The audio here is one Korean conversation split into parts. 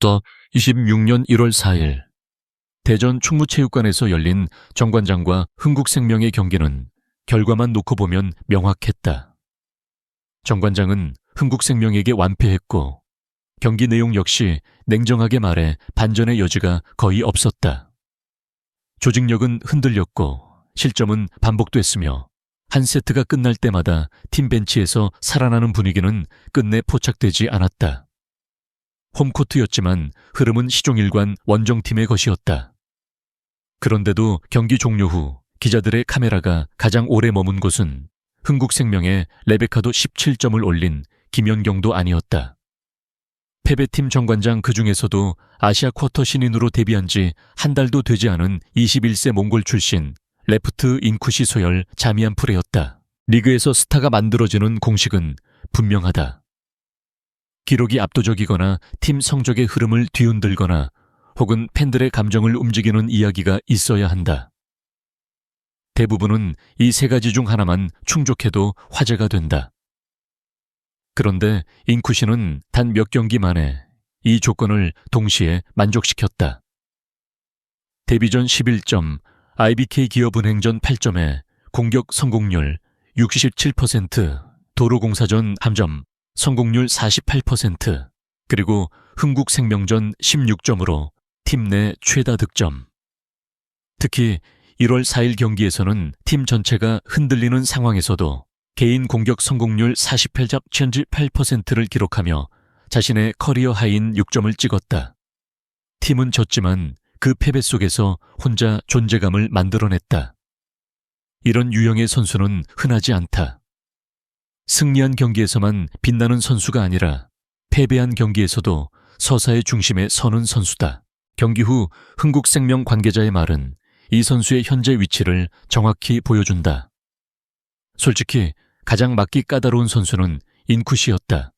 또 26년 1월 4일 대전 충무체육관에서 열린 정관장과 흥국생명의 경기는 결과만 놓고 보면 명확했다. 정관장은 흥국생명에게 완패했고 경기 내용 역시 냉정하게 말해 반전의 여지가 거의 없었다. 조직력은 흔들렸고 실점은 반복됐으며 한 세트가 끝날 때마다 팀 벤치에서 살아나는 분위기는 끝내 포착되지 않았다. 홈코트였지만 흐름은 시종일관 원정팀의 것이었다. 그런데도 경기 종료 후 기자들의 카메라가 가장 오래 머문 곳은 흥국생명의 레베카도 17점을 올린 김연경도 아니었다. 패배팀 정관장 그 중에서도 아시아 쿼터 신인으로 데뷔한 지 한 달도 되지 않은 21세 몽골 출신 레프트 인쿠시 소열 자미안 프레였다. 리그에서 스타가 만들어지는 공식은 분명하다. 기록이 압도적이거나 팀 성적의 흐름을 뒤흔들거나 혹은 팬들의 감정을 움직이는 이야기가 있어야 한다. 대부분은 이 세 가지 중 하나만 충족해도 화제가 된다. 그런데 인쿠시는 단 몇 경기 만에 이 조건을 동시에 만족시켰다. 데뷔 전 11점, IBK 기업은행전 8점에 공격 성공률 67%, 도로공사전 3점, 성공률 48%, 그리고 흥국생명전 16점으로 팀 내 최다 득점. 특히 1월 4일 경기에서는 팀 전체가 흔들리는 상황에서도 개인 공격 성공률 48%를 기록하며 자신의 커리어 하이인 6점을 찍었다. 팀은 졌지만 그 패배 속에서 혼자 존재감을 만들어냈다. 이런 유형의 선수는 흔하지 않다. 승리한 경기에서만 빛나는 선수가 아니라 패배한 경기에서도 서사의 중심에 서는 선수다. 경기 후 흥국생명 관계자의 말은 이 선수의 현재 위치를 정확히 보여준다. 솔직히 가장 맞기 까다로운 선수는 인쿠시였다.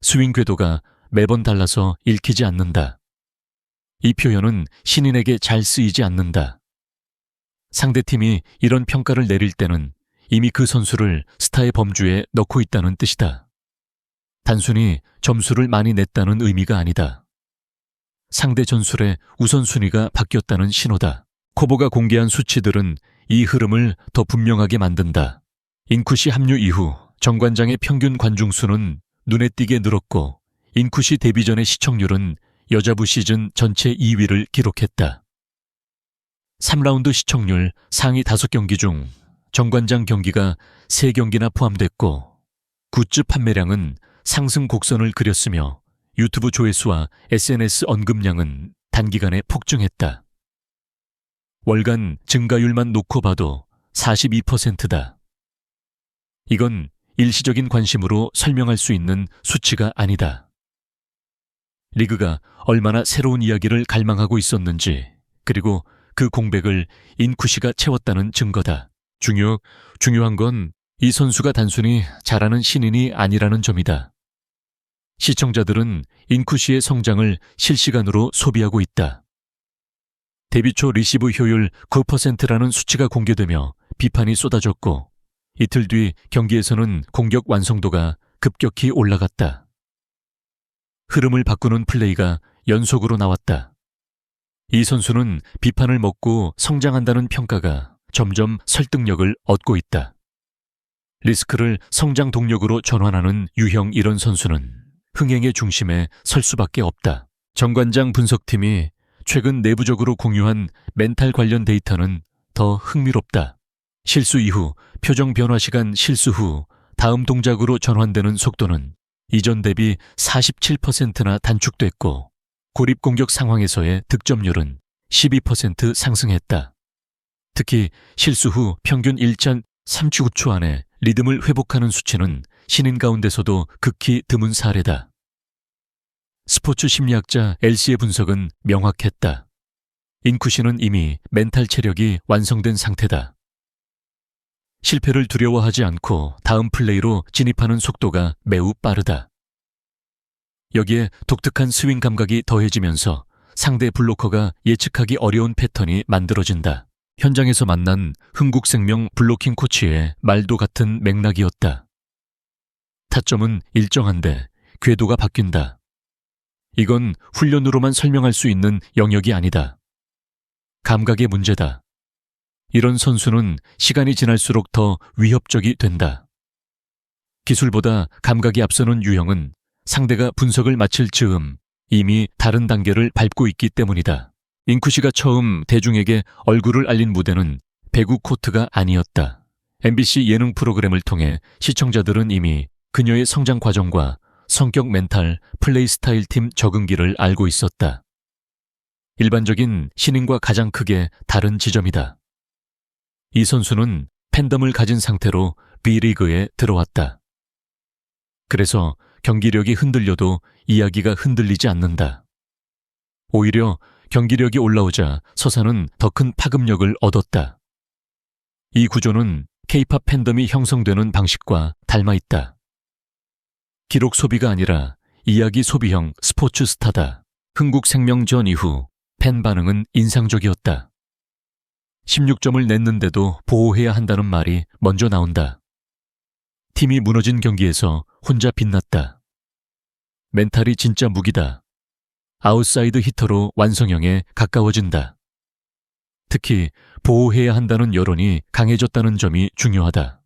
스윙 궤도가 매번 달라서 읽히지 않는다. 이 표현은 신인에게 잘 쓰이지 않는다. 상대팀이 이런 평가를 내릴 때는 이미 그 선수를 스타의 범주에 넣고 있다는 뜻이다. 단순히 점수를 많이 냈다는 의미가 아니다. 상대 전술의 우선순위가 바뀌었다는 신호다. 코보가 공개한 수치들은 이 흐름을 더 분명하게 만든다. 인쿠시 합류 이후 정관장의 평균 관중수는 눈에 띄게 늘었고 인쿠시 데뷔 전의 시청률은 여자부 시즌 전체 2위를 기록했다. 3라운드 시청률 상위 5경기 중 정관장 경기가 3경기나 포함됐고 굿즈 판매량은 상승 곡선을 그렸으며 유튜브 조회수와 SNS 언급량은 단기간에 폭증했다. 월간 증가율만 놓고 봐도 42%다. 이건 일시적인 관심으로 설명할 수 있는 수치가 아니다. 리그가 얼마나 새로운 이야기를 갈망하고 있었는지, 그리고 그 공백을 인쿠시가 채웠다는 증거다. 중요한 건 이 선수가 단순히 잘하는 신인이 아니라는 점이다. 시청자들은 인쿠시의 성장을 실시간으로 소비하고 있다. 데뷔 초 리시브 효율 9%라는 수치가 공개되며 비판이 쏟아졌고 이틀 뒤 경기에서는 공격 완성도가 급격히 올라갔다. 흐름을 바꾸는 플레이가 연속으로 나왔다. 이 선수는 비판을 먹고 성장한다는 평가가 점점 설득력을 얻고 있다. 리스크를 성장 동력으로 전환하는 유형 이런 선수는 흥행의 중심에 설 수밖에 없다. 정관장 분석팀이 최근 내부적으로 공유한 멘탈 관련 데이터는 더 흥미롭다. 실수 이후 표정 변화 시간, 실수 후 다음 동작으로 전환되는 속도는 이전 대비 47%나 단축됐고 고립 공격 상황에서의 득점률은 12% 상승했다. 특히 실수 후 평균 1.39초 안에 리듬을 회복하는 수치는 신인 가운데서도 극히 드문 사례다. 스포츠 심리학자 엘시의 분석은 명확했다. 인쿠시는 이미 멘탈 체력이 완성된 상태다. 실패를 두려워하지 않고 다음 플레이로 진입하는 속도가 매우 빠르다. 여기에 독특한 스윙 감각이 더해지면서 상대 블로커가 예측하기 어려운 패턴이 만들어진다. 현장에서 만난 흥국생명 블로킹 코치의 말도 같은 맥락이었다. 타점은 일정한데 궤도가 바뀐다. 이건 훈련으로만 설명할 수 있는 영역이 아니다. 감각의 문제다. 이런 선수는 시간이 지날수록 더 위협적이 된다. 기술보다 감각이 앞서는 유형은 상대가 분석을 마칠 즈음 이미 다른 단계를 밟고 있기 때문이다. 잉쿠시가 처음 대중에게 얼굴을 알린 무대는 배구 코트가 아니었다. MBC 예능 프로그램을 통해 시청자들은 이미 그녀의 성장 과정과 성격, 멘탈, 플레이 스타일 팀 적응기를 알고 있었다. 일반적인 신인과 가장 크게 다른 지점이다. 이 선수는 팬덤을 가진 상태로 B리그에 들어왔다. 그래서 경기력이 흔들려도 이야기가 흔들리지 않는다. 오히려 경기력이 올라오자 서사는 더 큰 파급력을 얻었다. 이 구조는 K-팝 팬덤이 형성되는 방식과 닮아 있다. 기록 소비가 아니라 이야기 소비형 스포츠 스타다. 흥국생명전 이후 팬 반응은 인상적이었다. 16점을 냈는데도 보호해야 한다는 말이 먼저 나온다. 팀이 무너진 경기에서 혼자 빛났다. 멘탈이 진짜 무기다. 아웃사이드 히터로 완성형에 가까워진다. 특히 보호해야 한다는 여론이 강해졌다는 점이 중요하다.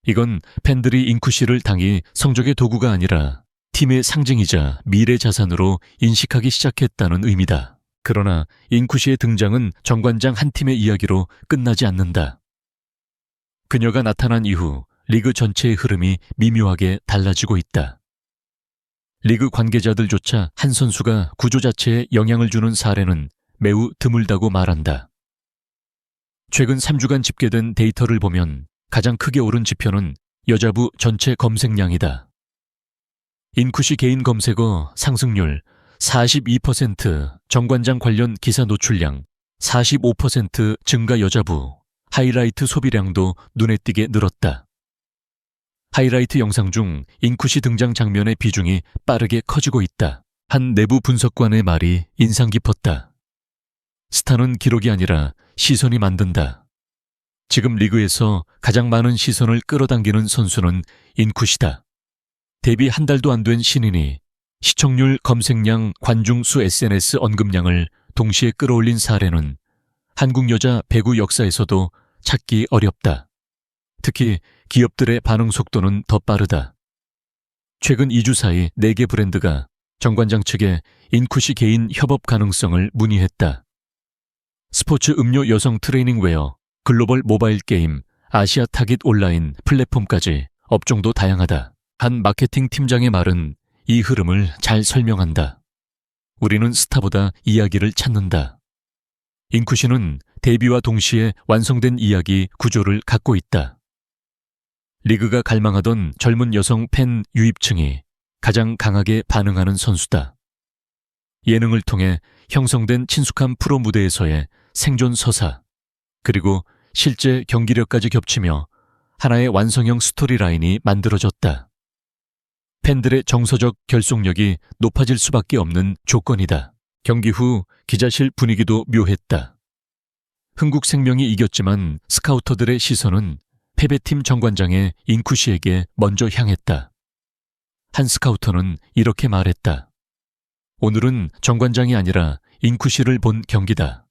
이건 팬들이 잉쿠시를 당이 성적의 도구가 아니라 팀의 상징이자 미래 자산으로 인식하기 시작했다는 의미다. 그러나 잉쿠시의 등장은 정관장 한 팀의 이야기로 끝나지 않는다. 그녀가 나타난 이후 리그 전체의 흐름이 미묘하게 달라지고 있다. 리그 관계자들조차 한 선수가 구조 자체에 영향을 주는 사례는 매우 드물다고 말한다. 최근 3주간 집계된 데이터를 보면 가장 크게 오른 지표는 여자부 전체 검색량이다. 잉쿠시 개인 검색어 상승률 42%, 정관장 관련 기사 노출량 45% 증가 여자부, 하이라이트 소비량도 눈에 띄게 늘었다. 하이라이트 영상 중 잉쿠시 등장 장면의 비중이 빠르게 커지고 있다. 한 내부 분석관의 말이 인상 깊었다. 스타는 기록이 아니라 시선이 만든다. 지금 리그에서 가장 많은 시선을 끌어당기는 선수는 잉쿠시다. 데뷔 한 달도 안 된 신인이 시청률, 검색량, 관중수, SNS 언급량을 동시에 끌어올린 사례는 한국 여자 배구 역사에서도 찾기 어렵다. 특히 기업들의 반응 속도는 더 빠르다. 최근 2주 사이 4개 브랜드가 정관장 측에 잉쿠시 개인 협업 가능성을 문의했다. 스포츠 음료 여성 트레이닝웨어, 글로벌 모바일 게임, 아시아 타깃 온라인 플랫폼까지 업종도 다양하다. 한 마케팅 팀장의 말은 이 흐름을 잘 설명한다. 우리는 스타보다 이야기를 찾는다. 잉쿠시는 데뷔와 동시에 완성된 이야기 구조를 갖고 있다. 리그가 갈망하던 젊은 여성 팬 유입층이 가장 강하게 반응하는 선수다. 예능을 통해 형성된 친숙한 프로 무대에서의 생존 서사, 그리고 실제 경기력까지 겹치며 하나의 완성형 스토리라인이 만들어졌다. 팬들의 정서적 결속력이 높아질 수밖에 없는 조건이다. 경기 후 기자실 분위기도 묘했다. 흥국생명이 이겼지만 스카우터들의 시선은 패배팀 정관장의 잉쿠시에게 먼저 향했다. 한 스카우터는 이렇게 말했다. 오늘은 정관장이 아니라 잉쿠시를 본 경기다.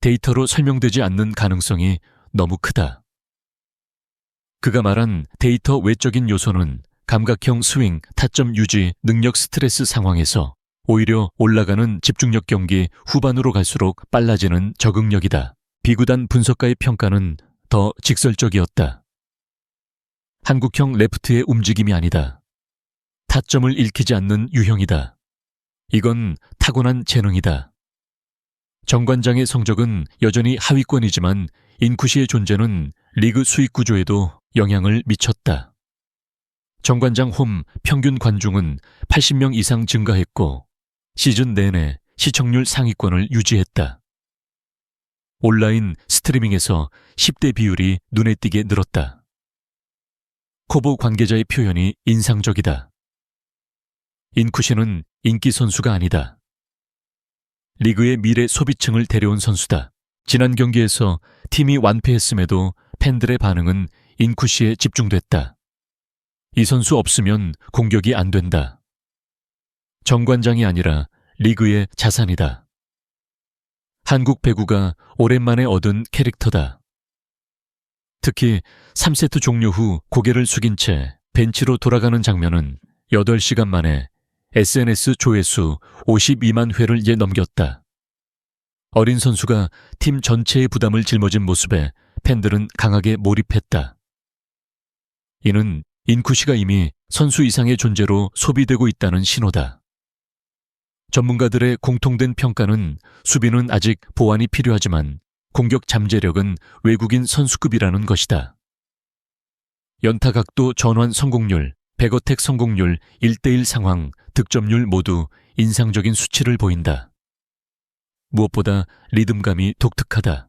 데이터로 설명되지 않는 가능성이 너무 크다. 그가 말한 데이터 외적인 요소는 감각형 스윙, 타점 유지, 능력 스트레스 상황에서 오히려 올라가는 집중력 경기 후반으로 갈수록 빨라지는 적응력이다. 비구단 분석가의 평가는 더 직설적이었다. 한국형 레프트의 움직임이 아니다. 타점을 읽히지 않는 유형이다. 이건 타고난 재능이다. 정관장의 성적은 여전히 하위권이지만 잉쿠시의 존재는 리그 수익 구조에도 영향을 미쳤다. 정관장 홈 평균 관중은 80명 이상 증가했고 시즌 내내 시청률 상위권을 유지했다. 온라인 스트리밍에서 10대 비율이 눈에 띄게 늘었다. 코보 관계자의 표현이 인상적이다. 잉쿠시는 인기 선수가 아니다. 리그의 미래 소비층을 데려온 선수다. 지난 경기에서 팀이 완패했음에도 팬들의 반응은 잉쿠시에 집중됐다. 이 선수 없으면 공격이 안 된다. 정관장이 아니라 리그의 자산이다. 한국 배구가 오랜만에 얻은 캐릭터다. 특히 3세트 종료 후 고개를 숙인 채 벤치로 돌아가는 장면은 8시간 만에 SNS 조회수 52만 회를 넘겼다. 어린 선수가 팀 전체의 부담을 짊어진 모습에 팬들은 강하게 몰입했다. 이는 인쿠시가 이미 선수 이상의 존재로 소비되고 있다는 신호다. 전문가들의 공통된 평가는 수비는 아직 보완이 필요하지만 공격 잠재력은 외국인 선수급이라는 것이다. 연타 각도 전환 성공률, 백어택 성공률, 1대1 상황, 득점률 모두 인상적인 수치를 보인다. 무엇보다 리듬감이 독특하다.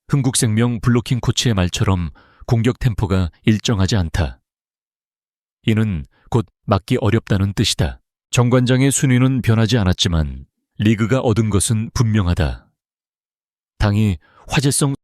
흥국생명 블로킹 코치의 말처럼 공격 템포가 일정하지 않다. 이는 곧 막기 어렵다는 뜻이다. 정관장의 순위는 변하지 않았지만 리그가 얻은 것은 분명하다. 당이 화제성